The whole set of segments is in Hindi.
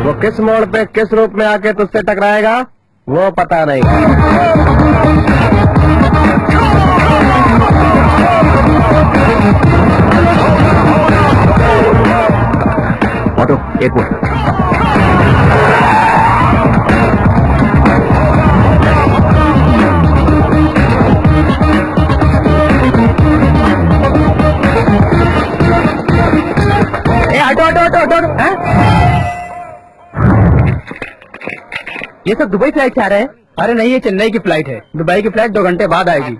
वो किस मोड़ पे किस रूप में आके तुझसे टकराएगा वो पता नहीं। Auto airport. ये सब दुबई फ्लाइट से आ रहे हैं? अरे नहीं, ये चेन्नई की फ्लाइट है। दुबई की फ्लाइट 2 घंटे बाद आएगी।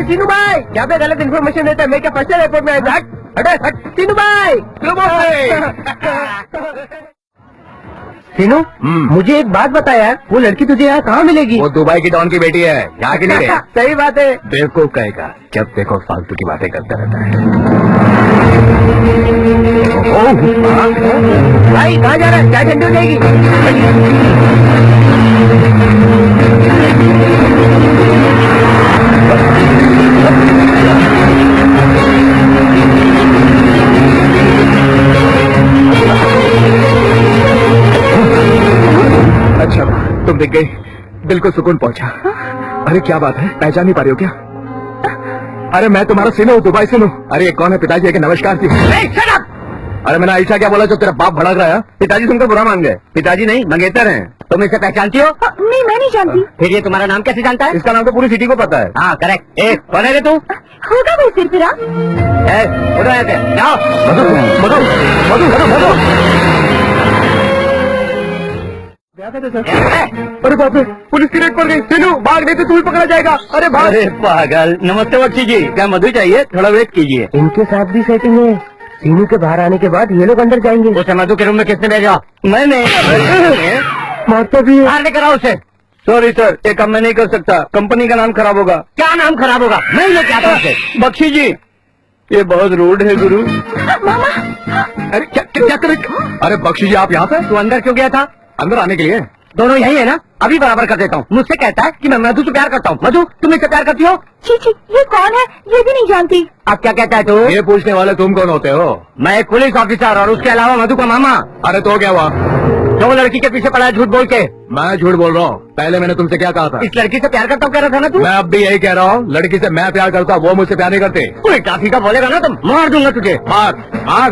सीनू भाई, क्या पे गलत इन्फॉर्मेशन देता है? मैं क्या फर्स्ट एयरपोर्ट में आया? हट सीनू भाई। सीनू, मुझे एक बात बता यार, वो लड़की तुझे यहाँ कहाँ मिलेगी? वो दुबई की डॉन की बेटी है, यहाँ की नहीं है। सही बात है। बेवकूफ कहेगा, जब देखो फालतू की बातें करता रहता है। भाई कहाँ जा रहा है? क्या ठंडी हो जाएगी? अच्छा तुम दिख गई, दिल को सुकून पहुंचा। अरे क्या बात है, पहचान नहीं पा रही हो क्या? अरे मैं तुम्हारा सीनू, दुबई सीनू। अरे ये कौन है? पिताजी के नमस्कार जी। अरे मैंने ऐसा क्या बोला जो तेरा बाप भड़क रहा है? पिताजी तुमको बुरा मान गए। पिताजी नहीं, मंगेतर हैं। तुम इसे पहचानती हो? नहीं, मैं नहीं जानती। फिर ये तुम्हारा नाम कैसे जानता है? इसका नाम तो पूरी सिटी को पता है। हाँ करेक्ट। एक कौन है रे तू? होगा भाई सिर फिरा। जाओ मधु मधु मधु मधु मधु। अरे बाप रे, पुलिस की रेड पड़ गई। सीनू भाग, नहीं तो तू ही पकड़ा जाएगा। अरे भाग। अरे पागल। नमस्ते बच्ची जी, क्या मधु चाहिए? थोड़ा वेट कीजिए। इनके साथ भी सेटिंग है। सीनू के बाहर आने के बाद ये लोग अंदर जाएंगे। उसे मधु के रूम में किसने भेजा? मैंने। मारता भी है। बाहर लेकर आओ उसे। सॉरी सर, ये काम मैं नहीं कर सकता, कंपनी का नाम खराब होगा। क्या नाम खराब होगा? मैं लेके आता हूँ। बख्शी जी, ये बहुत रूड है गुरु। अरे क्या करे? अरे बख्शी जी, आप यहाँ पे? तू अंदर क्यों गया था? अंदर आने के लिए। दोनों यही है ना? अभी बराबर कर देता हूँ। मुझसे कहता है कि मैं मधु से प्यार करता हूँ। मधु, तुम इससे प्यार करती हो? छी, ये कौन है? ये भी नहीं जानती। अब क्या कहता है तू? ये पूछने वाले तुम कौन होते हो? मैं एक पुलिस ऑफिसर और उसके अलावा मधु का मामा। अरे तो क्या हुआ? जो लड़की के पीछे पड़ा है झूठ बोल के। मैं झूठ बोल रहा हूँ? पहले मैंने तुमसे क्या कहा था? इस लड़की से प्यार करता हूँ कह रहा था ना तू? मैं अब भी यही कह रहा हूँ, लड़की से मैं प्यार करता हूँ, वो मुझसे प्यार नहीं करते। कोई काफी का बोलेगा ना तुम, मार दूंगा तुझे। मार मार।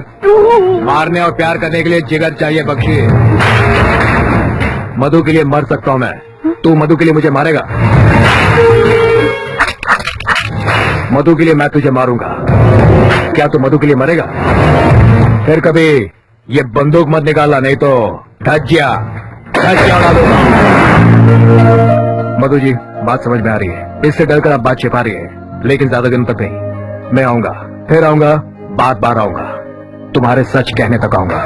मारने और प्यार करने के लिए जिगर चाहिए बख्शी। मधु के लिए मर सकता हूँ मैं, तू मधु के लिए मुझे मारेगा? मधु के लिए मैं तुझे मारूंगा, क्या तू मधु के लिए मरेगा? फिर कभी ये बंदूक मत निकालना, नहीं तो धज्जिया उड़ा दूंगा। मधु जी, बात समझ में आ रही है, इससे डरकर आप बात छिपा रही है, लेकिन ज्यादा दिन तक नहीं। मैं आऊंगा, फिर आऊंगा, बार बार आऊंगा, तुम्हारे सच कहने तक आऊंगा।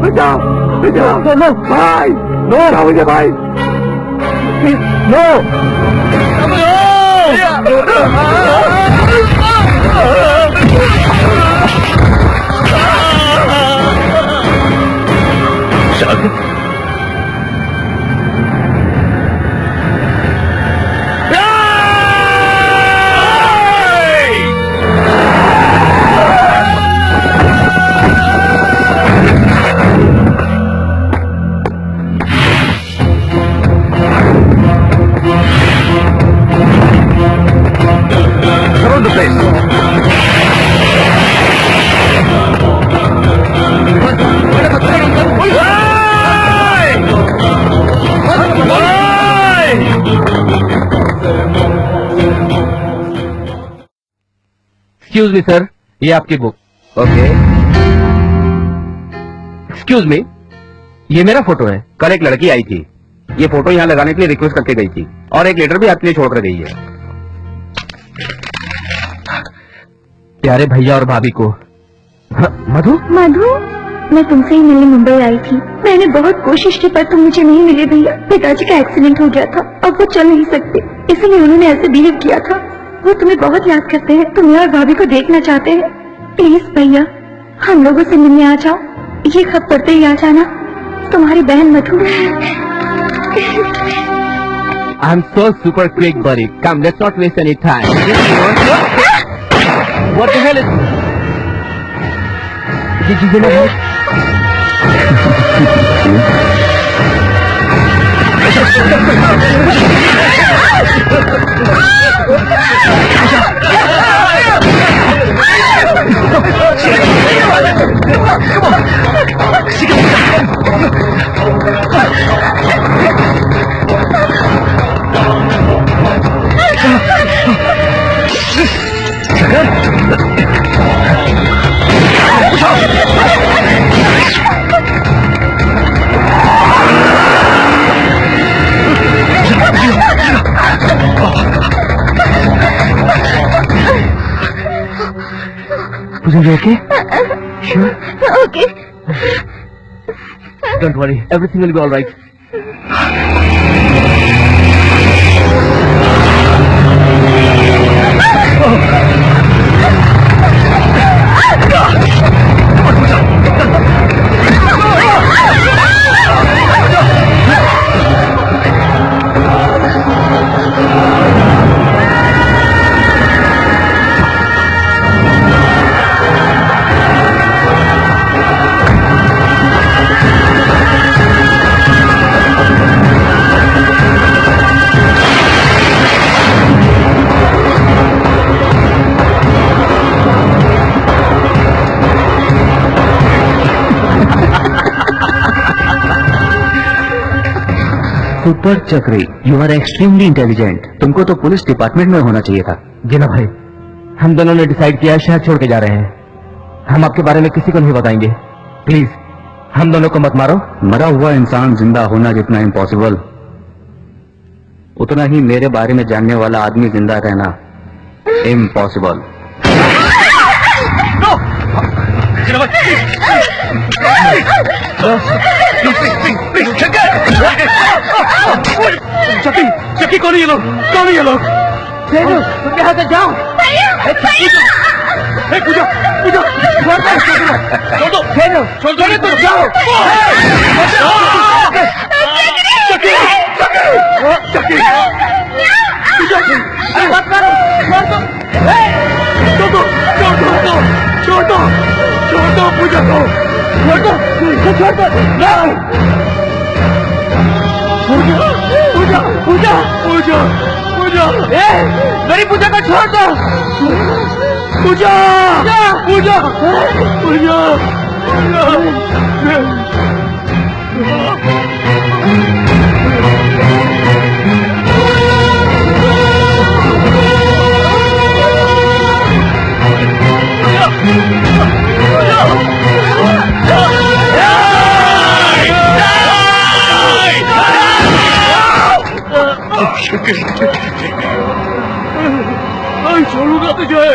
बचाओ बचाओ नो भाई नो मुझे भाई no Surround the place. Excuse me sir, ये आपकी बुक। ओके एक्सक्यूज मी, ये मेरा फोटो है। कल एक लड़की आई थी, ये फोटो यहाँ लगाने के लिए रिक्वेस्ट करके गई थी और एक लेटर भी आपके लिए छोड़कर गई है। प्यारे भैया और भाभी को। मधु, मधु, मैं तुमसे ही मिलने मुंबई आई थी। मैंने बहुत कोशिश की पर तुम मुझे नहीं मिले भैया। पिताजी का एक्सीडेंट हो गया था, अब वो चल नहीं सकते, इसलिए उन्होंने ऐसे बिहेव किया था। वो तुम्हें बहुत याद करते हैं, तुम्हें और भाभी को देखना चाहते हैं। प्लीज भैया, हम लोगों से मिलने आ जाओ। ये खत पढ़ते ही आ जाना। तुम्हारी बहन Madhu. I am so super quick buddy. Come, let's not waste any time. What the hell is Did you get it? Was it okay? Sure? Okay. Don't worry, everything will be all right. Super चक्री, यू आर एक्सट्रीमली इंटेलिजेंट। तुमको तो पुलिस डिपार्टमेंट में होना चाहिए था। गिना भाई, हम दोनों ने डिसाइड किया शहर छोड़ के जा रहे हैं। हम आपके बारे में किसी को नहीं बताएंगे। प्लीज हम दोनों को मत मारो। मरा हुआ इंसान जिंदा होना जितना इम्पॉसिबल, उतना ही मेरे बारे में जानने वाला आदमी जिंदा रहना इम्पॉसिबल। चक्की कौन है ये लोग? कौन है ये लोग? तुम यहाँ से जाओ। पूजा पूजा छोड़ दो, छोड़ दो, तुम जाओ। चक्की चक्की मत करो, छोड़ दो, छोड़ दो, छोड़ दो, छोड़ दो, छोड़ दो पूजा को, छोड़ दो, छोड़ दो, पूजा पूजा पूजा पूजा, मेरी पूजा को छोड़ दो। पूजा पूजा पूजा छोड़ूंगा तुझे।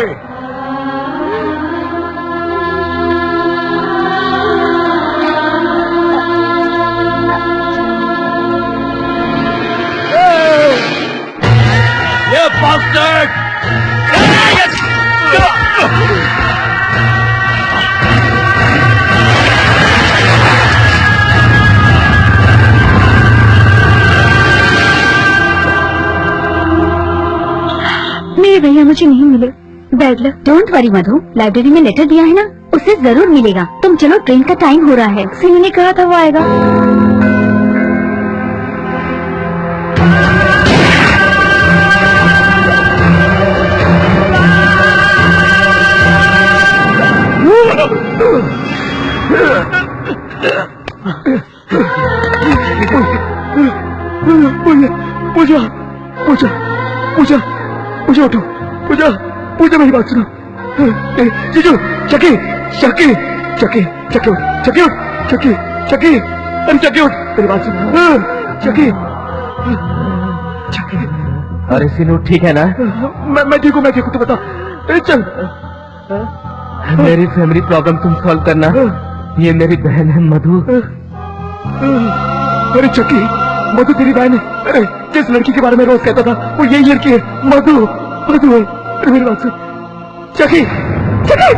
मेरे भैया मुझे नहीं मिले। Bad luck. Don't worry Madhu, library में लेटर दिया है ना, उसे जरूर मिलेगा। तुम चलो, ट्रेन का टाइम हो रहा है। सिमी ने कहा था वो आएगा। पूजा पूजा पूजा पूजा उठो। पूजा पूजा मेरी बात सुनो। जीजू चकी चकी चकी चकी उठ, चकी उठ, चकी चकी, अरे चकी उठ, मेरी बात सुनो। चकी चकी। अरे सिनू ठीक है ना? मैं ठीक हूँ, मैं ठीक हूँ, तू बता। चल। मेरी फैमिली प्रॉब्लम तुम सॉल्व करना। ये मेरी बहन है मधु। अरे चकी, मधु तेरी बहन है। अरे जिस लड़की के बारे में रोज कहता था वो यही लड़की है, मधु। मधु है। अरे मेरी बात सुन चकी चकी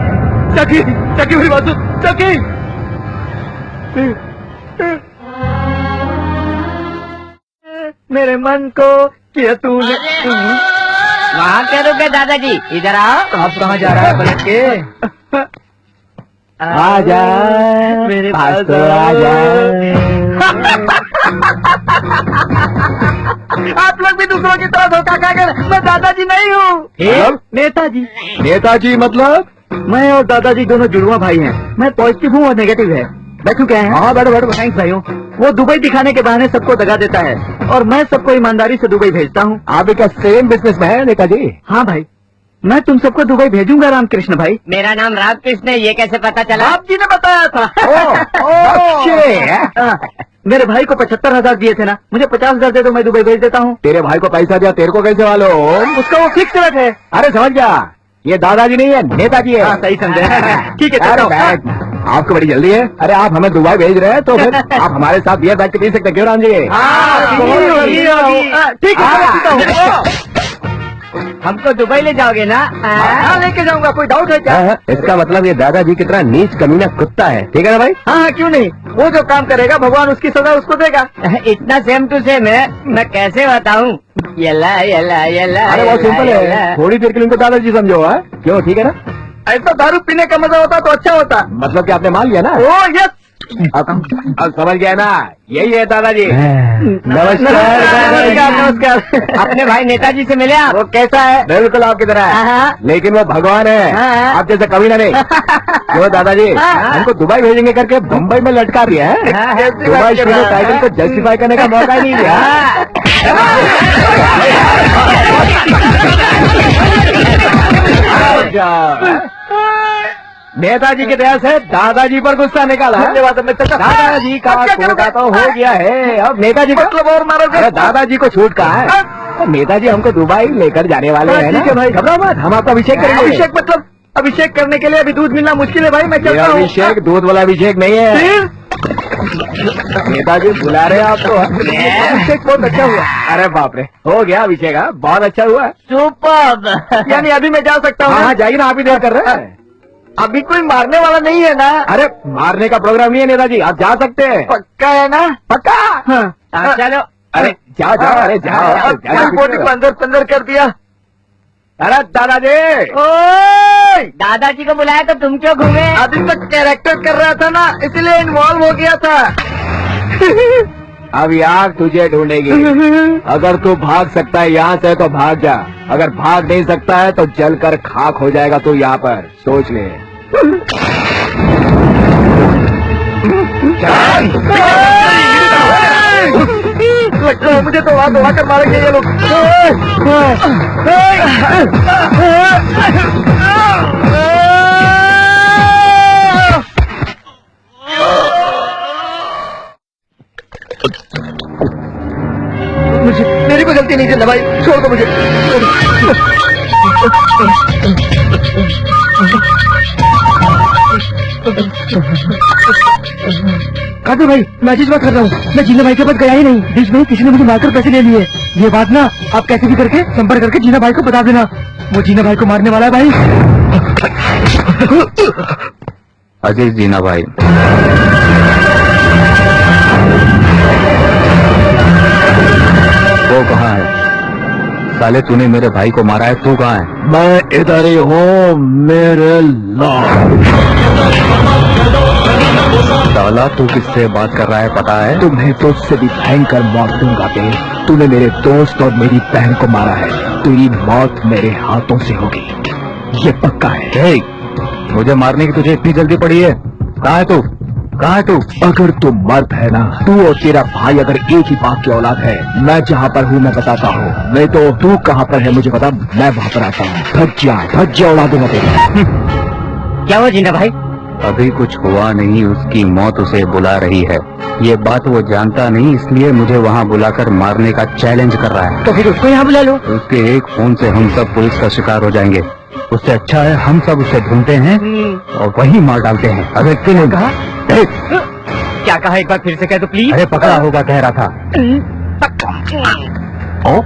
चकी चकी, मेरी बात सुन चकी। मेरे मन को किया तूने। वहाँ क्या रुके दादाजी, इधर आओ। आप कहाँ जा रहा है पलट के? आजा मेरे पास पास तो आजा। आप लोग भी दूसरों की तरह धोखा खाकर, मैं दादाजी नहीं हूँ। नेताजी। नेताजी मतलब? मैं और दादाजी दोनों जुड़वा भाई हैं। मैं पॉजिटिव हूँ और नेगेटिव है। बैठू क्या है? हाँ बैठो बैठो। थैंक्स भाइयों। वो दुबई दिखाने के बहाने सबको दगा देता है और मैं सबको ईमानदारी से दुबई भेजता हूँ। आप क्या सेम बिजनेस में है नेताजी? हाँ भाई, मैं तुम सबको दुबई भेजूंगा रामकृष्ण भाई। मेरा नाम रामकृष्ण है, ये कैसे पता चला? आप जी ने बताया था। मेरे भाई को 75,000 दिए थे ना, मुझे 50,000 दे दो, मैं दुबई भेज देता हूँ। तेरे भाई को पैसा दिया, तेरे को कैसे मालूम? उसका वो फिक्स रेट है। अरे समझ गया, ये दादाजी नहीं है, नेताजी है। हाँ, सही समझे। ठीक है, अरे चलो। बैठ, आपको बड़ी जल्दी है। अरे आप हमें दुबई भेज रहे हैं तो फिर आप हमारे साथ बियर बैठ के पी सकते, क्यों राम जी? ठीक है, हमको दुबई ले जाओगे ना? हाँ, लेके जाऊंगा। कोई डाउट है क्या? इसका मतलब ये दादाजी कितना नीच कमीना कुत्ता है, ठीक है ना भाई? हाँ, क्यों नहीं। वो जो काम करेगा भगवान उसकी सजा उसको देगा। इतना सेम टू सेम है, मैं कैसे बताऊँ? यला यला यला। अरे बहुत सिंपल है, थोड़ी देर के लिए उनको दादाजी समझो। है क्यों? ठीक है ना? ऐसा दारू पीने का मजा होता तो अच्छा होता। मतलब कि आपने मान लिया ना? ओ यस। अब समझ गया ना, यही है दादाजी। नमस्कार नमस्कार। अपने भाई नेताजी से मिले आप? वो कैसा है? बिल्कुल आपकी तरह है, हाँ। लेकिन वो भगवान है, हाँ। आप जैसे कभी ना नहीं। जो दादाजी हमको दुबई भेजेंगे करके बम्बई में लटका दिया है। दुबई शुरू टाइटल को जस्टिफाई करने का मौका ही नहीं दिया। नेताजी के दया से दादाजी पर गुस्सा निकाला। धन्यवाद। दादाजी का छोटा तो हो गया है, अब नेताजी को मतलब और मारोगे? अरे दादाजी को छूट कहा है? तो नेताजी हमको दुबई लेकर जाने वाले हैं ना? ठीक है भाई। घबराओ मत, हम आपका अभिषेक करेंगे। अभिषेक मतलब अभिषेक करने के लिए अभी दूध मिलना मुश्किल है भाई, मैं ये चलता हूँ। अभिषेक दूध वाला अभिषेक नहीं है। फिर? नेताजी बुला रहे हैं आपको। अभिषेक बहुत अच्छा हुआ। अरे बाप रे, हो गया अभिषेक। हाँ, बहुत अच्छा हुआ। सुपर। यानी अभी मैं जा सकता हूँ? हाँ जाइए ना, आप ही देर कर रहे हैं। अभी कोई मारने वाला नहीं है ना? अरे मारने का प्रोग्राम नहीं है नेताजी, आप जा सकते हैं। पक्का है ना? पक्का? हाँ। चलो। अरे जाओ जाओ, अरे जाओ। बोटी को अंदर पंदर कर दिया। अरे दादाजी, ओए! दादाजी को बुलाया तो तुम क्यों घूमे? अभी तक कैरेक्टर कर रहा था ना, इसलिए इन्वॉल्व हो गया था। अब यार तुझे ढूंढेगी। अगर तू भाग सकता है यहाँ से तो भाग जा, अगर भाग नहीं सकता है तो जलकर खाक हो जाएगा तू यहाँ पर, सोच ले। लगता है मुझे तो वहां दौड़ा कर मारेंगे ये लोग। मुझे मेरी को गलती नहीं चलना भाई, छोड़ दो मुझे। खाते भाई, मैं अजीज बात कर रहा हूँ। मैं जीना भाई के पास गया ही नहीं। बीच में ही किसी ने मुझे मारकर पैसे ले लिए। ये बात ना आप कैसे भी करके संपर्क करके जीना भाई को बता देना। वो जीना भाई को मारने वाला है भाई। अजीज जीना भाई, वो कहाँ है? साले तूने मेरे भाई को मारा है, तू कहाँ है? मैं इधर ही हूँ मेरे लॉर्ड। साला तू किससे बात कर रहा है पता है? तुम्हें तो उससे भी भयंकर मौत दूंगा बे। तूने मेरे दोस्त और मेरी बहन को मारा है, तेरी मौत मेरे हाथों से होगी, ये पक्का है। हे, मुझे मारने की तुझे इतनी जल्दी पड़ी है? कहाँ है तू? कहाँ है तू? अगर तू मर्द है ना, तू और तेरा भाई अगर एक ही बाप की औलाद है, मैं जहाँ पर हूँ मैं बताता हूँ। नहीं तो तू कहाँ पर है मुझे बता, मैं वहाँ पर आता हूँ। भज जा औलाद दूंगा तेरे। क्या हुआ जीना भाई? अभी कुछ हुआ नहीं, उसकी मौत उसे बुला रही है। ये बात वो जानता नहीं, इसलिए मुझे वहाँ बुलाकर मारने का चैलेंज कर रहा है। तो फिर उसको यहाँ बुला लो। उसके एक फोन से हम सब पुलिस का शिकार हो जाएंगे। उससे अच्छा है हम सब उसे ढूंढते हैं और वहीं मार डालते हैं। अरे क्यों कहा? क्या कहा? एक बार फिर से कह दो प्लीज। अरे पकड़ा होगा कह रहा था। ओ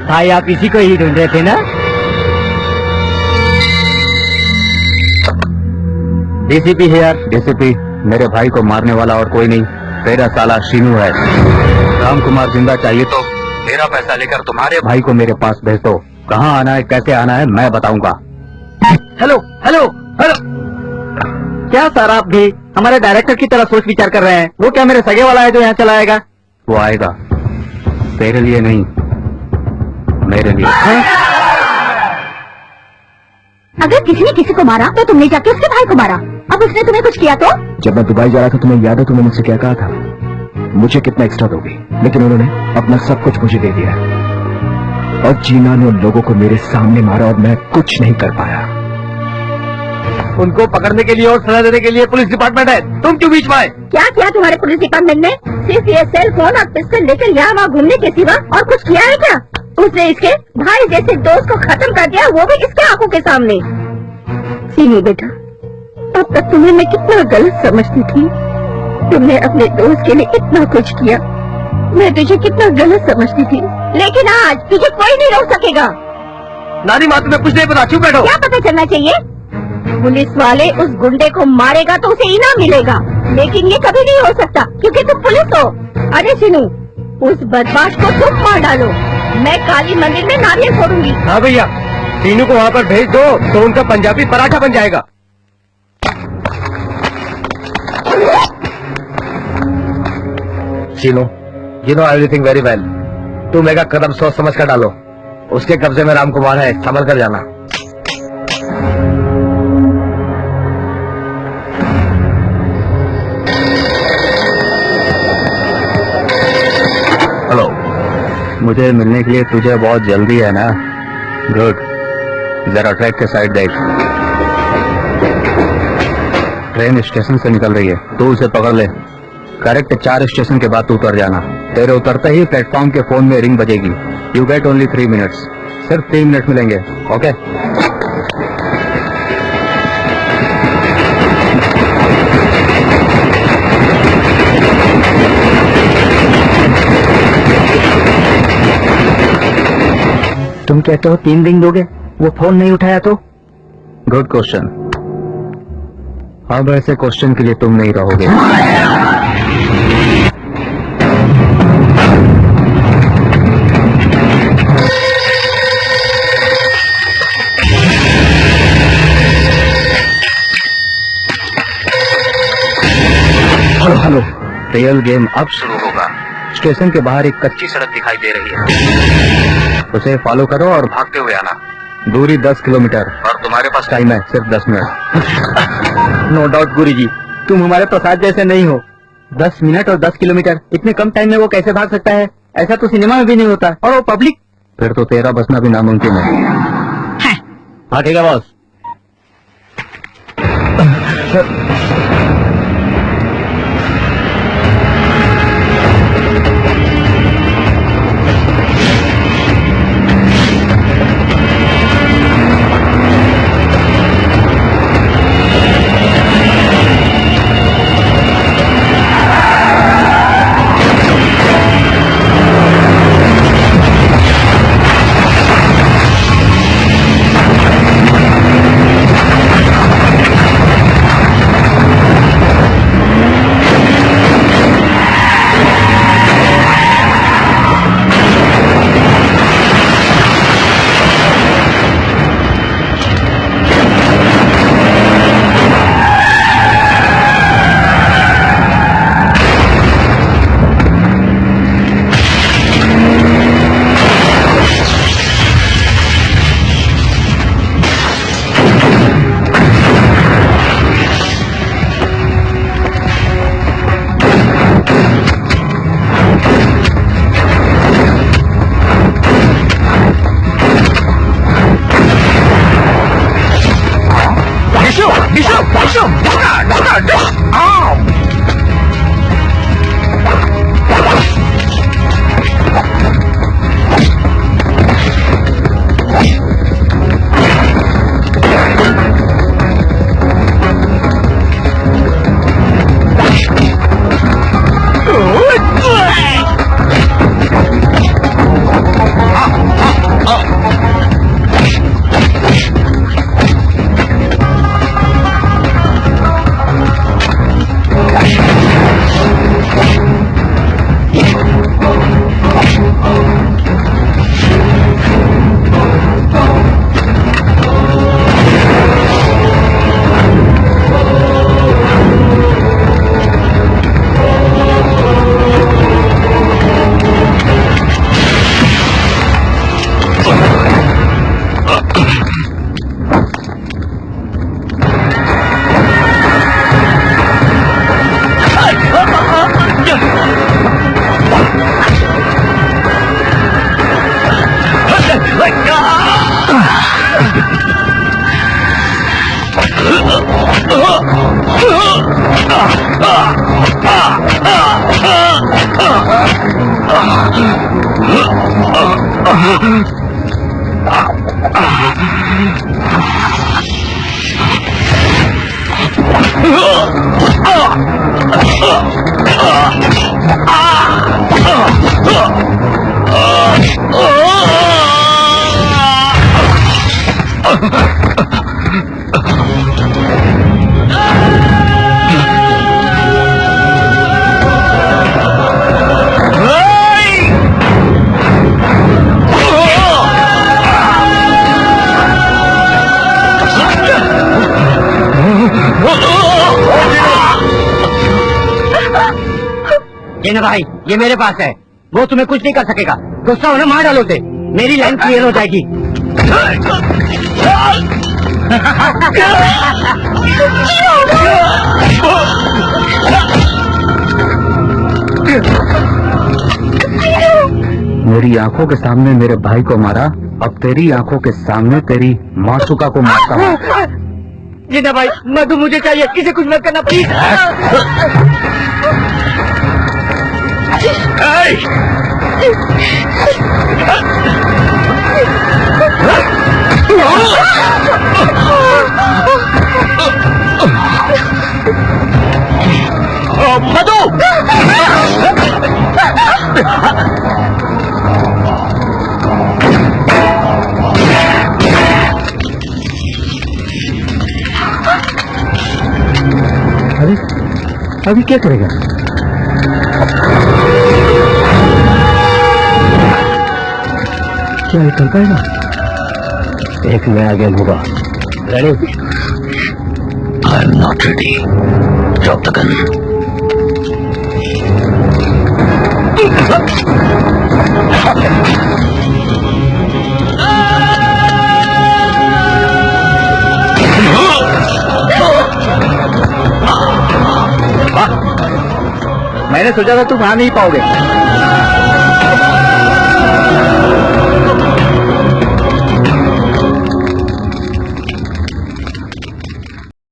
भाई आप इसी को ही ढूंढ रहे थे ना? DCP here. डीसीपी, मेरे भाई को मारने वाला और कोई नहीं, तेरा साला शीनू है। राम कुमार जिंदा चाहिए तो मेरा पैसा लेकर तुम्हारे भाई को मेरे पास भेज दो। कहाँ आना है, कैसे आना है, मैं बताऊंगा। Hello hello hello. क्या सर आप भी हमारे डायरेक्टर की तरह सोच विचार कर रहे हैं? वो क्या मेरे सगे वाला है जो यहाँ चला आएगा? वो आएगा, तेरे लिए नहीं, मेरे लिए। अगर किसी ने किसी को मारा तो तुमने जाके उसके भाई को मारा। अब उसने तुम्हें कुछ किया तो? जब मैं दुबई जा रहा था तुम्हें याद है तुमने मुझसे क्या कहा था? मुझे कितना एक्स्ट्रा दोगी? लेकिन उन्होंने अपना सब कुछ मुझे दे दिया। और जीना ने उन लोगों को मेरे सामने मारा और मैं कुछ नहीं कर पाया। उनको पकड़ने के लिए और सजा देने के लिए पुलिस डिपार्टमेंट है, तुम क्यों बीच में आए? क्या किया तुम्हारे पुलिस डिपार्टमेंट ने? सिर्फ ये सेल फोन और पिस्टल लेकर यहाँ वहाँ घूमने के सिवा और कुछ किया है क्या? उसने इसके भाई जैसे दोस्त को खत्म कर दिया, वो भी इसके आंखों के सामने। सीनी बेटा, अब तक तुम्हें मैं कितना गलत समझती थी। तुमने अपने दोस्त के लिए इतना कुछ किया, मैं तुझे कितना गलत समझती थी। लेकिन आज तुझे कोई नहीं रोक सकेगा। नानी माँ तुम्हें कुछ नहीं पता, चुप बैठो। क्या पता चलना चाहिए? पुलिस वाले उस गुंडे को मारेगा तो उसे इनाम मिलेगा, लेकिन ये कभी नहीं हो सकता क्योंकि तुम पुलिस हो। अरे सीनू, उस बदमाश को तुम मार डालो, मैं काली मंदिर में नारियल फोड़ूंगी। हाँ भैया, सीनू को वहाँ पर भेज दो तो उनका पंजाबी पराठा बन जाएगा। Seenu, you know everything very well. तुम एक कदम सोच समझ कर डालो। उसके कब्जे में राम कुमार है, संभल कर जाना। हेलो, मुझे मिलने के लिए तुझे बहुत जल्दी है ना? गुड, जरा ट्रैक के साइड देख। ट्रेन स्टेशन से निकल रही है, तू उसे पकड़ ले। करेक्ट 4 स्टेशन के बाद तू उतर जाना। तेरे उतरते ही प्लेटफॉर्म के फोन में रिंग बजेगी। यू गेट ओनली 3 मिनट्स, सिर्फ 3 मिनट मिलेंगे। ओके? तुम कहते हो 3 रिंग दोगे, वो फोन नहीं उठाया तो? Good question. अब ऐसे क्वेश्चन के लिए तुम नहीं रहोगे। हेलो, रियल गेम अब शुरू होगा। स्टेशन के बाहर एक कच्ची सड़क दिखाई दे रही है, उसे फॉलो करो और भागते हुए आना। दूरी 10 किलोमीटर और तुम्हारे पास टाइम है सिर्फ 10 मिनट। नो डाउट गुरुजी, तुम हमारे प्रसाद जैसे नहीं हो। 10 मिनट और 10 किलोमीटर, इतने कम टाइम में वो कैसे भाग सकता है? ऐसा तो सिनेमा में भी नहीं होता। और वो पब्लिक। फिर तो तेरा बचना भी नामुमकिन है। हाँ ठीक है बॉस। ये ना भाई, ये मेरे पास है, वो तुम्हें कुछ नहीं कर सकेगा। गुस्सा होना मार डालो उसे, मेरी लाइन क्लियर हो जाएगी। मेरी आंखों के सामने मेरे भाई को मारा, अब तेरी आंखों के सामने तेरी मासूका को मारता हूँ। जिन्ना भाई, मधु मुझे चाहिए, किसी कुछ मत करना प्लीज। मधु! अभी क्या करेगा? क्या ये कर पाएगा? एक नया गेम होगा। Ready? I am not ready. Drop the gun. मैंने सोचा था तुम आ नहीं पाओगे।